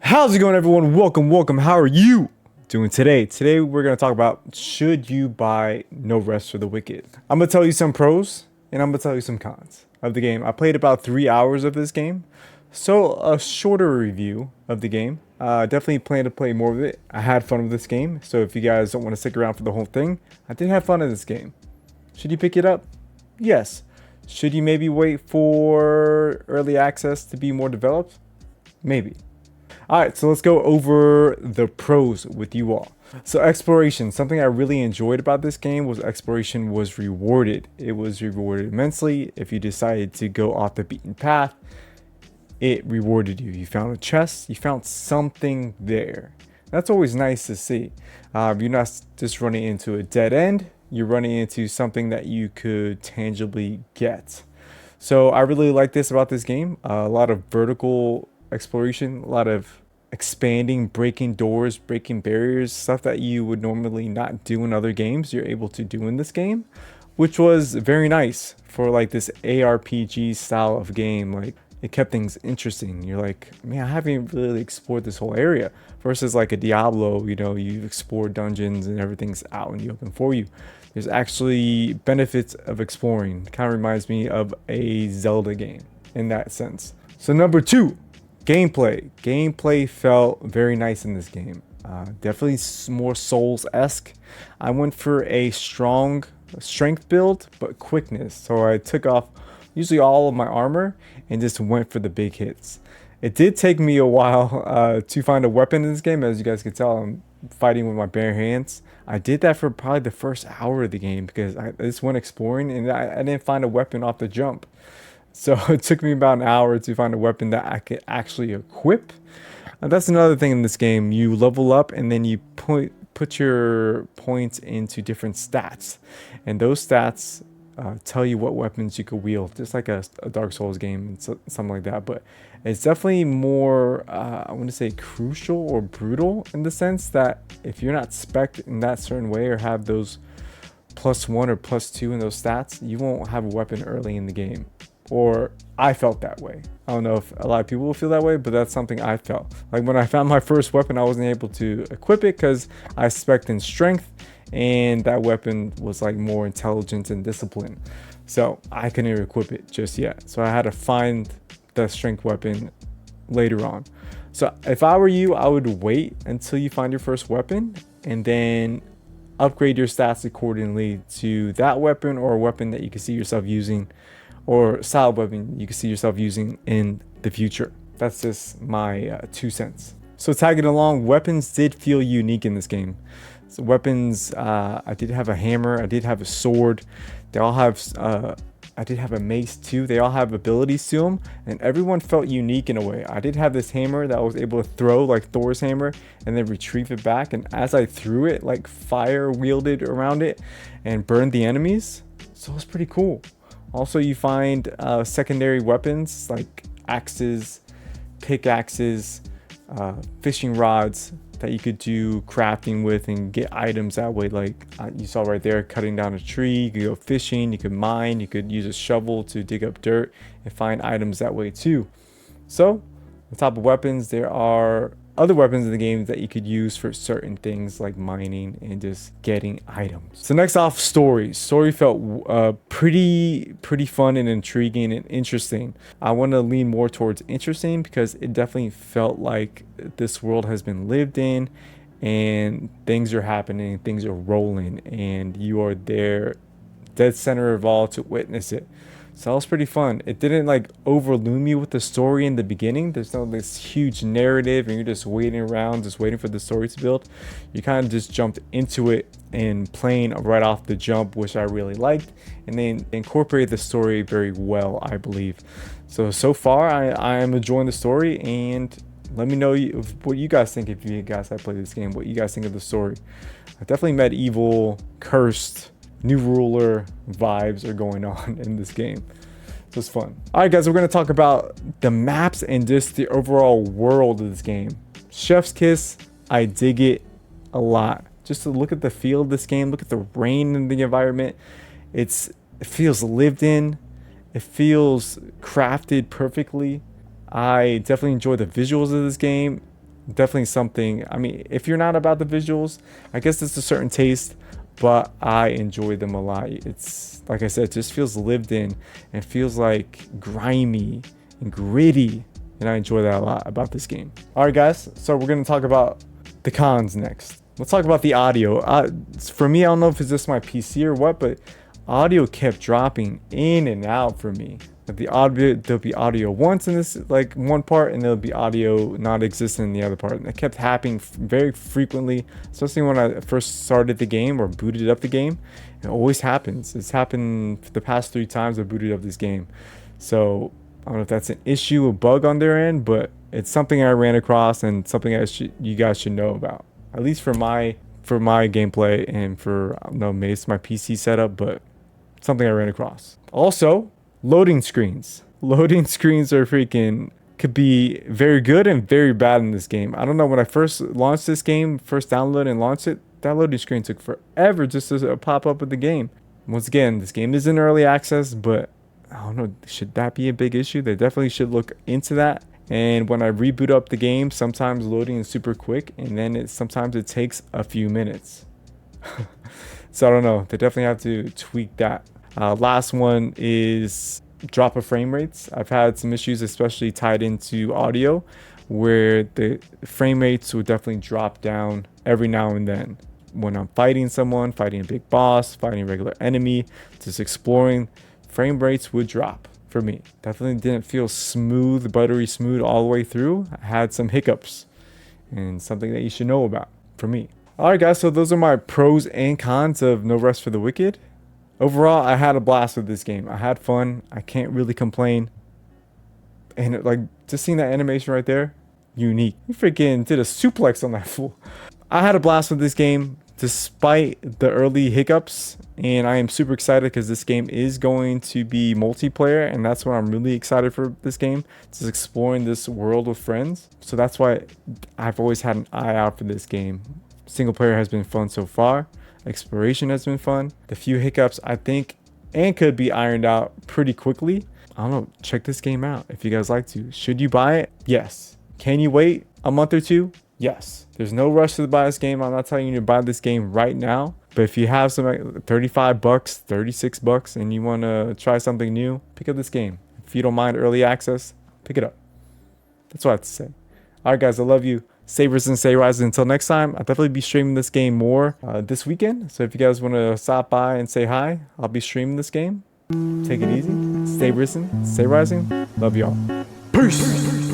How's it going, everyone? Welcome. How are you doing today? Today we're gonna talk about should you buy No Rest for the Wicked. I'm gonna tell you some pros and I'm gonna tell you some cons of the game. I played about 3 hours of this game, so a shorter review of the game. Definitely plan to play more of it. I had fun with this game, so if you guys don't want to stick around for the whole thing, I did have fun in this game. Should you pick it up? Yes. Should you maybe wait for early access to be more developed? Maybe. All right, so let's go over the pros with you all. So exploration, something I really enjoyed about this game was exploration was rewarded. It was rewarded immensely. If you decided to go off the beaten path, it rewarded you. You found a chest, you found something there. That's always nice to see. You're not just running into a dead end, you're running into something that you could tangibly get. So I really like this about this game. A lot of vertical exploration, a lot of expanding, breaking doors, breaking barriers, stuff that you would normally not do in other games, you're able to do in this game, which was very nice for like this ARPG style of game. Like, it kept things interesting. You're like, man, I haven't really explored this whole area versus like a Diablo, you've explored dungeons and everything's out in the open for you. There's actually benefits of exploring. Kind of reminds me of a Zelda game in that sense. So number two, gameplay. Gameplay felt very nice in this game. Definitely more Souls-esque. I went for a strong strength build, but quickness. So I took off usually all of my armor and just went for the big hits. It did take me a while to find a weapon in this game. As you guys can tell, I'm fighting with my bare hands. I did that for probably the first hour of the game because I just went exploring and I didn't find a weapon off the jump. So it took me about an hour to find a weapon that I could actually equip. That's another thing in this game. You level up and then you put your points into different stats. And those stats tell you what weapons you could wield, just like a Dark Souls game and something like that. But it's definitely more, I want to say, crucial or brutal in the sense that if you're not spec'd in that certain way or have those +1 or +2 in those stats, you won't have a weapon early in the game. Or I felt that way. I don't know if a lot of people will feel that way, but that's something I felt. Like when I found my first weapon, I wasn't able to equip it because I spec'd in strength, and that weapon was like more intelligence and discipline. So I couldn't equip it just yet. So I had to find the strength weapon later on. So if I were you, I would wait until you find your first weapon and then upgrade your stats accordingly to that weapon or a weapon that you can see yourself using, or style weapon you can see yourself using in the future. That's just my 2 cents. So tagging along, weapons did feel unique in this game. So weapons, I did have a hammer, I did have a sword. They all have, I did have a mace too. They all have abilities to them, and everyone felt unique in a way. I did have this hammer that I was able to throw like Thor's hammer and then retrieve it back. And as I threw it, like fire wielded around it and burned the enemies. So it was pretty cool. Also, you find secondary weapons like axes, pickaxes, fishing rods that you could do crafting with and get items that way. Like you saw right there, cutting down a tree. You could go fishing, you could mine, you could use a shovel to dig up dirt and find items that way too. So on top of weapons, there are other weapons in the game that you could use for certain things like mining and just getting items. So next off, story. Story felt pretty fun and intriguing and interesting. I want to lean more towards interesting because it definitely felt like this world has been lived in and things are happening, things are rolling, and you are there, dead center of all, to witness it. So that was pretty fun. It didn't like overloom you with the story in the beginning. There's no this huge narrative and you're just waiting around, just waiting for the story to build. You kind of just jumped into it and playing right off the jump, which I really liked, and then incorporated the story very well, I believe. So far I am enjoying the story, and let me know what you guys think. If you guys have played this game, what you guys think of the story. Definitely medieval, cursed, new ruler vibes are going on in this game. So it's fun. All right, guys, we're going to talk about the maps and just the overall world of this game. Chef's kiss. I dig it a lot. Just to look at the feel of this game, look at the rain in the environment. It feels lived in. It feels crafted perfectly. I definitely enjoy the visuals of this game. Definitely something. I mean, if you're not about the visuals, I guess it's a certain taste, but I enjoy them a lot. It's like I said, it just feels lived in and feels like grimy and gritty. And I enjoy that a lot about this game. All right, guys. So we're going to talk about the cons next. Let's talk about the audio. For me, I don't know if it's just my PC or what, but audio kept dropping in and out for me. There'll be audio once in this like one part, and there'll be audio not existent in the other part. And it kept happening very frequently, especially when I first started the game or booted up the game. It always happens. It's happened the past 3 times I booted up this game. So I don't know if that's an issue, a bug on their end, but it's something I ran across and something you guys should know about. At least for my gameplay and for I don't know, maybe it's my PC setup, but something I ran across. Also, loading screens. Loading screens are freaking could be very good and very bad in this game. I don't know, when I first launched this game, first downloaded and launched it, that loading screen took forever just to pop up with the game. Once again, this game is in early access, but I don't know, should that be a big issue? They definitely should look into that. And when I reboot up the game, sometimes loading is super quick, and then sometimes it takes a few minutes. So I don't know, they definitely have to tweak that. Last one is drop of frame rates. I've had some issues, especially tied into audio, where the frame rates would definitely drop down every now and then. When I'm fighting someone, fighting a big boss, fighting a regular enemy, just exploring, frame rates would drop for me. Definitely didn't feel smooth, buttery smooth all the way through. I had some hiccups, and something that you should know about for me. All right, guys, so those are my pros and cons of No Rest for the Wicked. Overall, I had a blast with this game. I had fun. I can't really complain. And like, just seeing that animation right there, unique. You freaking did a suplex on that fool. I had a blast with this game despite the early hiccups, and I am super excited because this game is going to be multiplayer, and that's what I'm really excited for this game. Just exploring this world with friends. So that's why I've always had an eye out for this game. Single player has been fun so far. Exploration has been fun. The few hiccups I think and could be ironed out pretty quickly. I don't know, check this game out if you guys like to. Should you buy it? Yes. Can you wait a month or two? Yes. There's no rush to buy this game. I'm not telling you to buy this game right now, but if you have some like 35 bucks, 36 bucks, and you want to try something new, pick up this game. If you don't mind early access, pick it up. That's what I have to say. All right, guys, I love you. Savers and Say Rise. Until next time, I'll definitely be streaming this game more this weekend. So if you guys want to stop by and say hi, I'll be streaming this game. Take it easy. Stay risen. Stay rising. Love y'all. Peace.